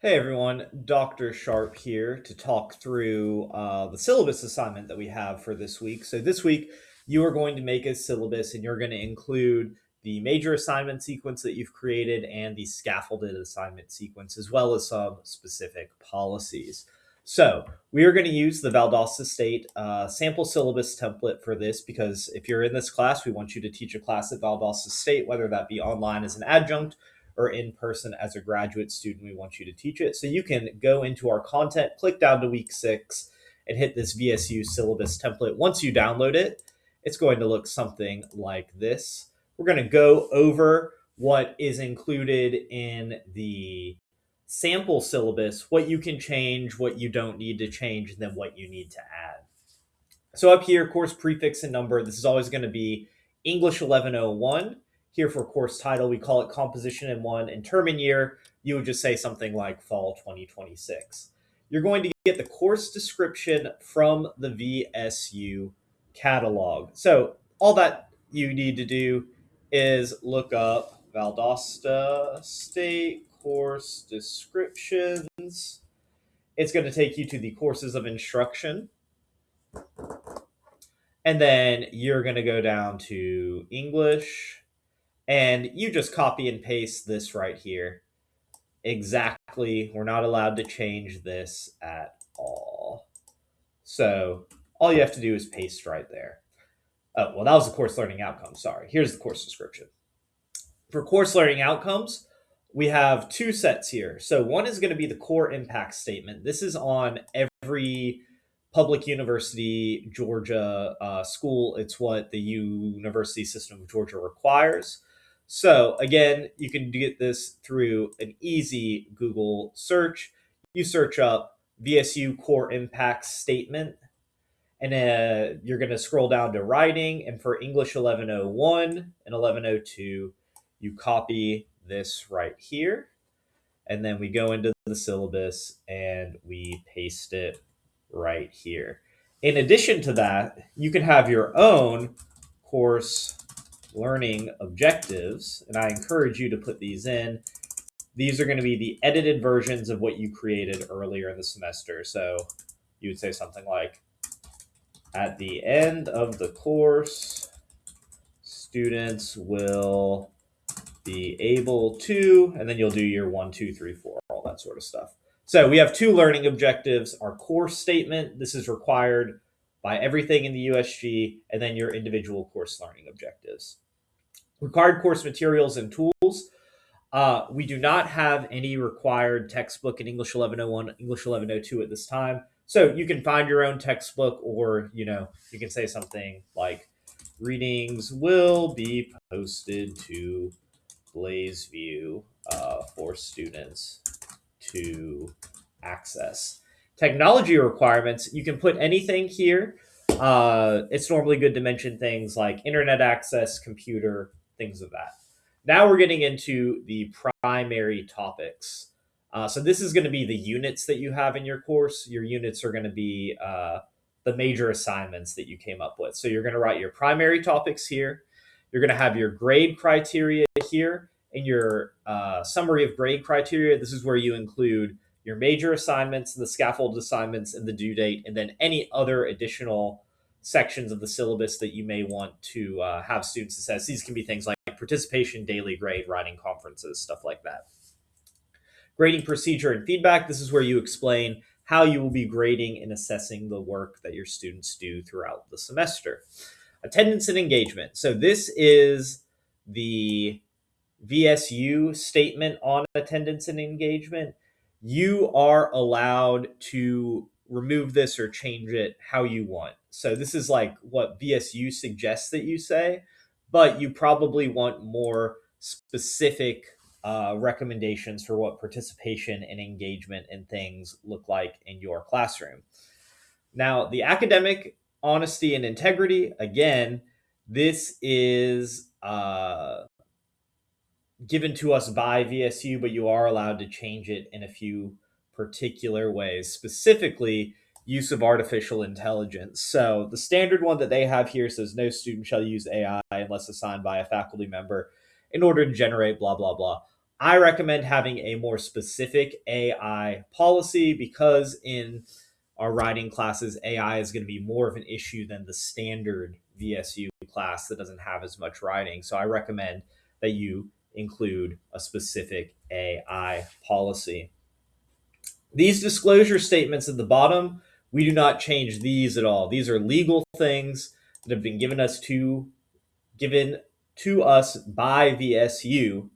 Hey everyone, Dr. Sharp here to talk through the syllabus assignment that we have for this week. So, this week you are going to make a syllabus and you're going to include the major assignment sequence that you've created and the scaffolded assignment sequence, as well as some specific policies. So, we are going to use the Valdosta State sample syllabus template for this because if you're in this class, we want you to teach a class at Valdosta State, whether that be online as an adjunct or in person as a graduate student. We want you to teach it. So you can go into our content, click down to week 6, and hit this VSU syllabus template. Once you download it, it's going to look something like this. We're going to go over what is included in the sample syllabus, what you can change, what you don't need to change, and then what you need to add. So up here, course prefix and number, this is always going to be English 1101. Here for course title, we call it Composition in 1. And term and year, you would just say something like Fall 2026. You're going to get the course description from the VSU catalog. So all that you need to do is look up Valdosta State course descriptions. It's going to take you to the courses of instruction. And then you're going to go down to English and you just copy and paste this right here. Exactly. We're not allowed to change this at all. So all you have to do is paste right there. Oh, well, that was the course learning outcomes. Sorry. Here's the course description. For course learning outcomes, we have two sets here. So one is going to be the core impact statement. This is on every public university Georgia school. It's what the University System of Georgia requires. So again, you can get this through an easy Google search. You search up VSU core impact statement, and you're going to scroll down to writing. And for English 1101 and 1102, you copy this right here. And then we go into the syllabus and we paste it right here. In addition to that, you can have your own course learning objectives, and I encourage you to put these in. These are going to be the edited versions of what you created earlier in the semester. So you would say something like, at the end of the course, students will be able to, and then you'll do your 1, 2, 3, 4, all that sort of stuff. So we have two learning objectives. Our course statement, this is required by everything in the USG, and then your individual course learning objectives. Required course materials and tools. We do not have any required textbook in English 1101, English 1102 at this time. So you can find your own textbook, or, you can say something like, readings will be posted to Blazeview for students to access. Technology requirements, you can put anything here. It's normally good to mention things like internet access, computer, things of that. Now we're getting into the primary topics. So this is going to be the units that you have in your course. Your units are going to be the major assignments that you came up with. So you're going to write your primary topics here. You're going to have your grade criteria here. In your summary of grade criteria, this is where you include your major assignments, the scaffold assignments, and the due date, and then any other additional sections of the syllabus that you may want to have students assess. These can be things like participation, daily grade, writing conferences, stuff like that. Grading procedure and feedback. This is where you explain how you will be grading and assessing the work that your students do throughout the semester. Attendance and engagement. So this is the VSU statement on attendance and engagement. You are allowed to remove this or change it how you want. So this is like what VSU suggests that you say, but you probably want more specific recommendations for what participation and engagement and things look like in your classroom. Now, the academic honesty and integrity, again, this is given to us by VSU, but you are allowed to change it in a few particular ways, specifically use of artificial intelligence. So the standard one that they have here says no student shall use AI unless assigned by a faculty member in order to generate blah, blah, blah. I recommend having a more specific AI policy because in our writing classes, AI is going to be more of an issue than the standard VSU class that doesn't have as much writing. So I recommend that you include a specific AI policy. These disclosure statements at the bottom, we do not change these at all. These are legal things that have been given to us by VSU.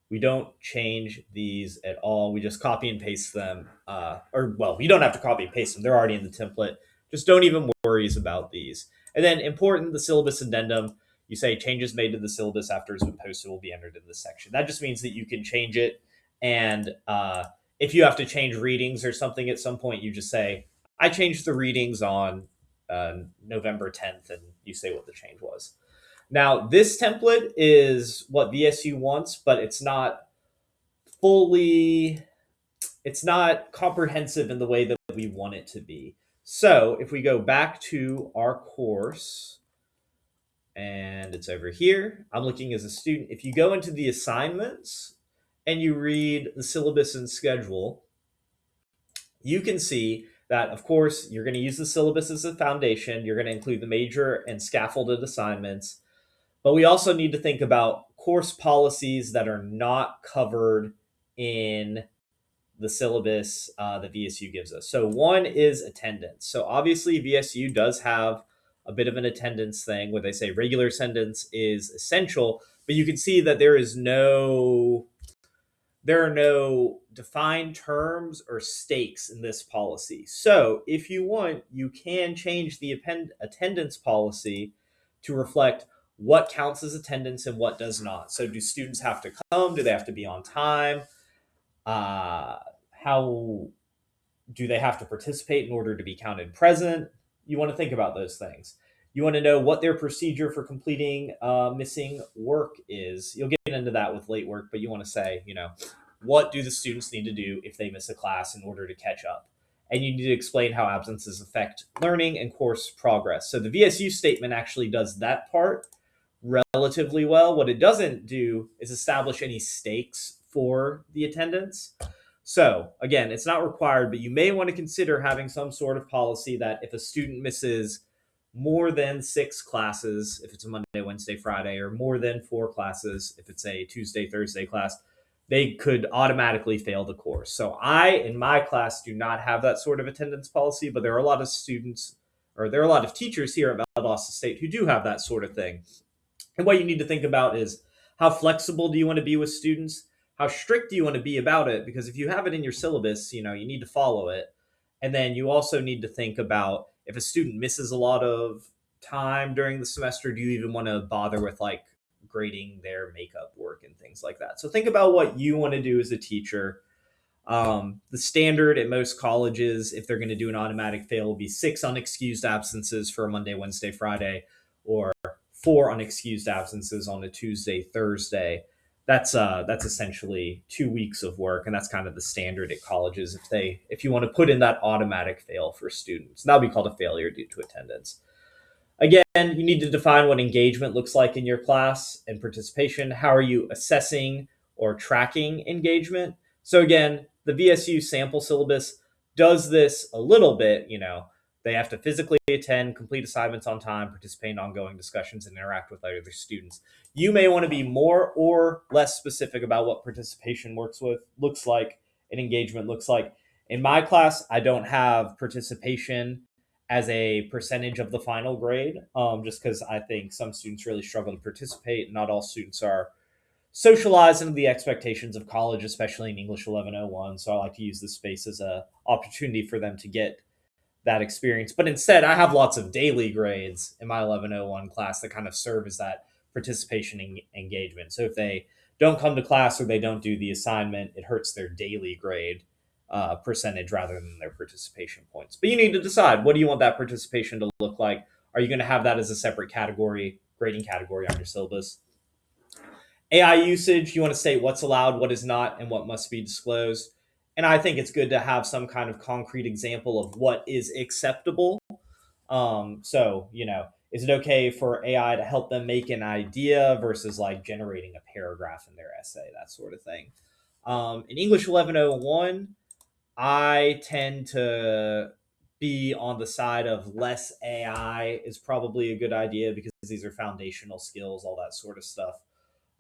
We don't change these at all. We just copy and paste them. You don't have to copy and paste them. They're already in the template. Just don't even worry about these. And then important, the syllabus addendum. You say changes made to the syllabus after it's been posted will be entered in this section. That just means that you can change it. And if you have to change readings or something at some point, you just say, I changed the readings on November 10th, and you say what the change was. Now, this template is what VSU wants, but it's not comprehensive in the way that we want it to be. So if we go back to our course, and it's over here, I'm looking as a student. If you go into the assignments and you read the syllabus and schedule, you can see that, of course, you're going to use the syllabus as a foundation. You're going to include the major and scaffolded assignments. But we also need to think about course policies that are not covered in the syllabus that VSU gives us. So one is attendance. So obviously VSU does have a bit of an attendance thing where they say regular attendance is essential, but you can see that there are no defined terms or stakes in this policy. So if you want, you can change the attendance policy to reflect what counts as attendance and what does not. So do students have to come? Do they have to be on time? How do they have to participate in order to be counted present? You want to think about those things. You want to know what their procedure for completing missing work is. You'll get into that with late work, but you want to say, what do the students need to do if they miss a class in order to catch up? And you need to explain how absences affect learning and course progress. So the VSU statement actually does that part relatively well. What it doesn't do is establish any stakes for the attendance. So again, it's not required, but you may want to consider having some sort of policy that if a student misses more than 6 classes, if it's a Monday, Wednesday, Friday, or more than 4 classes, if it's a Tuesday, Thursday class, they could automatically fail the course. So I, in my class, do not have that sort of attendance policy, but there are a lot of teachers here at Valdosta State who do have that sort of thing. And what you need to think about is how flexible do you want to be with students? How strict do you want to be about it? Because if you have it in your syllabus, you need to follow it. And then you also need to think about if a student misses a lot of time during the semester, do you even want to bother with grading their makeup work and things like that? So think about what you want to do as a teacher. The standard at most colleges, if they're going to do an automatic fail, will be 6 unexcused absences for a Monday, Wednesday, Friday, or 4 unexcused absences on a Tuesday, Thursday. That's essentially 2 weeks of work, and that's kind of the standard at colleges if you want to put in that automatic fail for students. And that'll be called a failure due to attendance. Again, you need to define what engagement looks like in your class and participation. How are you assessing or tracking engagement? So again, the VSU sample syllabus does this a little bit. They have to physically attend, complete assignments on time, participate in ongoing discussions, and interact with other students. You may want to be more or less specific about what participation looks like and engagement looks like. In my class, I don't have participation as a percentage of the final grade, just because I think some students really struggle to participate. Not all students are socialized into the expectations of college, especially in English 1101. So I like to use this space as an opportunity for them to get that experience. But instead, I have lots of daily grades in my 1101 class that kind of serve as that participation engagement. So if they don't come to class or they don't do the assignment, it hurts their daily grade percentage rather than their participation points. But you need to decide, what do you want that participation to look like? Are you going to have that as a separate grading category on your syllabus? AI usage, you want to state what's allowed, what is not, and what must be disclosed. And I think it's good to have some kind of concrete example of what is acceptable. Is it okay for AI to help them make an idea versus generating a paragraph in their essay, that sort of thing. In English 1101, I tend to be on the side of less AI is probably a good idea because these are foundational skills, all that sort of stuff.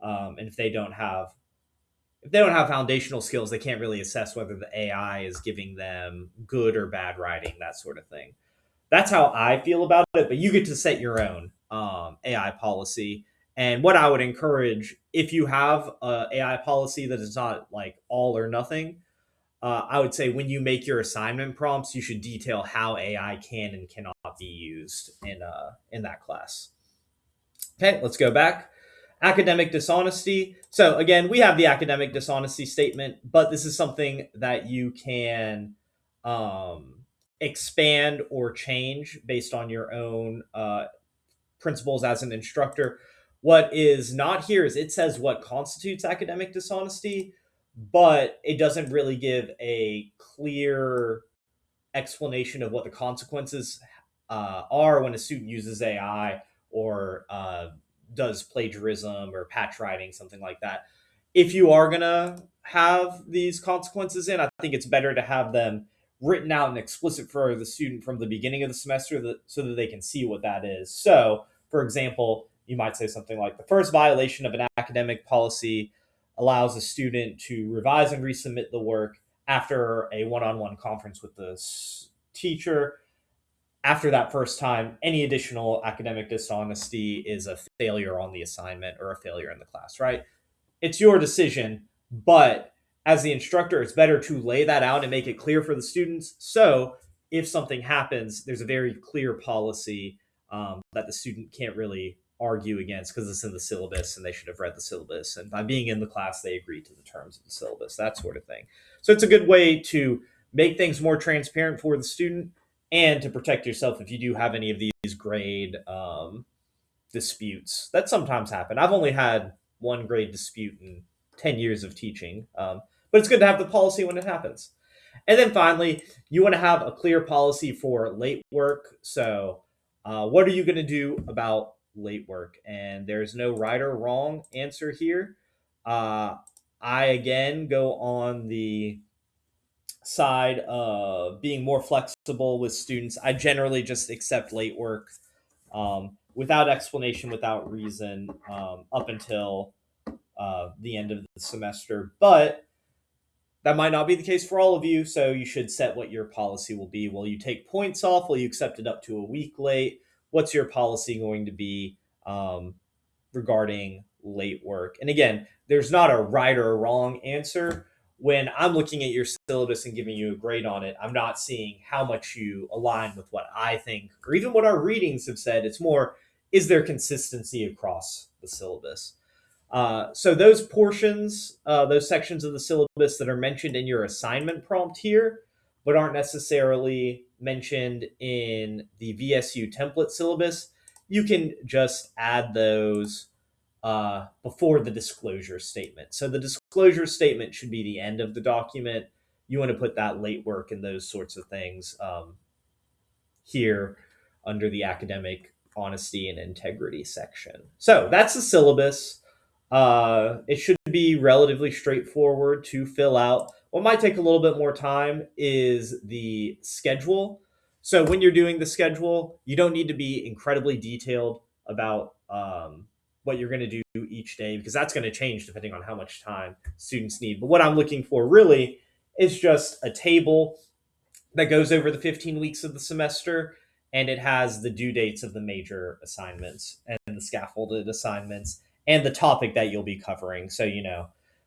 And if they don't have foundational skills, they can't really assess whether the AI is giving them good or bad writing, that sort of thing. That's how I feel about it. But you get to set your own AI policy. And what I would encourage, if you have a AI policy that is not like all or nothing, I would say when you make your assignment prompts, you should detail how AI can and cannot be used in that class. Okay, let's go back. Academic dishonesty. So again, we have the academic dishonesty statement, but this is something that you can expand or change based on your own principles as an instructor. What is not here is it says what constitutes academic dishonesty, but it doesn't really give a clear explanation of what the consequences are when a student uses AI or does plagiarism or patch writing, something like that. If you are going to have these consequences in, I think it's better to have them written out and explicit for the student from the beginning of the semester so that they can see what that is. So, for example, you might say something like the first violation of an academic policy allows a student to revise and resubmit the work after a one-on-one conference with the teacher. After that first time, any additional academic dishonesty is a failure on the assignment or a failure in the class, right? It's your decision, but as the instructor, it's better to lay that out and make it clear for the students. So if something happens, there's a very clear policy that the student can't really argue against because it's in the syllabus and they should have read the syllabus. And by being in the class, they agree to the terms of the syllabus, that sort of thing. So it's a good way to make things more transparent for the student and to protect yourself if you do have any of these grade disputes that sometimes happen. I've only had one grade dispute in 10 years of teaching, but it's good to have the policy when it happens. And then finally, you want to have a clear policy for late work. So, what are you going to do about late work? And there's no right or wrong answer here. I again go on the side of being more flexible with students. I generally just accept late work without explanation, without reason, up until the end of the semester. But that might not be the case for all of you, so you should set what your policy will be. Will you take points off? Will you accept it up to a week late? What's your policy going to be regarding late work? And again, there's not a right or a wrong answer. When I'm looking at your syllabus and giving you a grade on it, I'm not seeing how much you align with what I think or even what our readings have said. It's more, is there consistency across the syllabus? So those portions, those sections of the syllabus that are mentioned in your assignment prompt here, but aren't necessarily mentioned in the VSU template syllabus, you can just add those before the disclosure statement. So the disclosure statement should be the end of the document. You want to put that late work and those sorts of things here under the academic honesty and integrity section. So that's the syllabus. It should be relatively straightforward to fill out. What might take a little bit more time is the schedule. So when you're doing the schedule, you don't need to be incredibly detailed about what you're going to do each day because that's going to change depending on how much time students need. But what I'm looking for really is just a table that goes over the 15 weeks of the semester and it has the due dates of the major assignments and the scaffolded assignments and the topic that you'll be covering. So,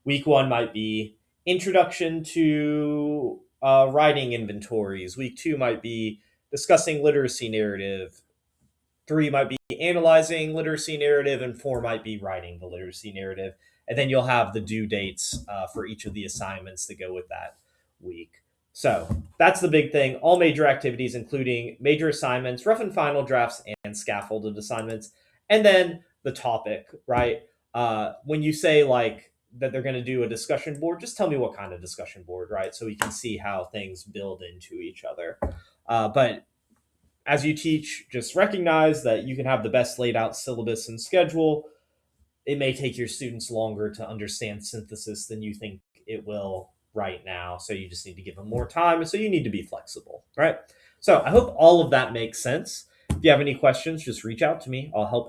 week one might be introduction to writing inventories. Week two might be discussing literacy narrative. Three might be analyzing literacy narrative, and four might be writing the literacy narrative. And then you'll have the due dates for each of the assignments that go with that week. So that's the big thing. All major activities, including major assignments, rough and final drafts, and scaffolded assignments. And then the topic, right? When you say like that they're going to do a discussion board, just tell me what kind of discussion board, right? So we can see how things build into each other. But as you teach, just recognize that you can have the best laid out syllabus and schedule. It may take your students longer to understand synthesis than you think it will right now. So you just need to give them more time. So you need to be flexible, right? So I hope all of that makes sense. If you have any questions, just reach out to me. I'll help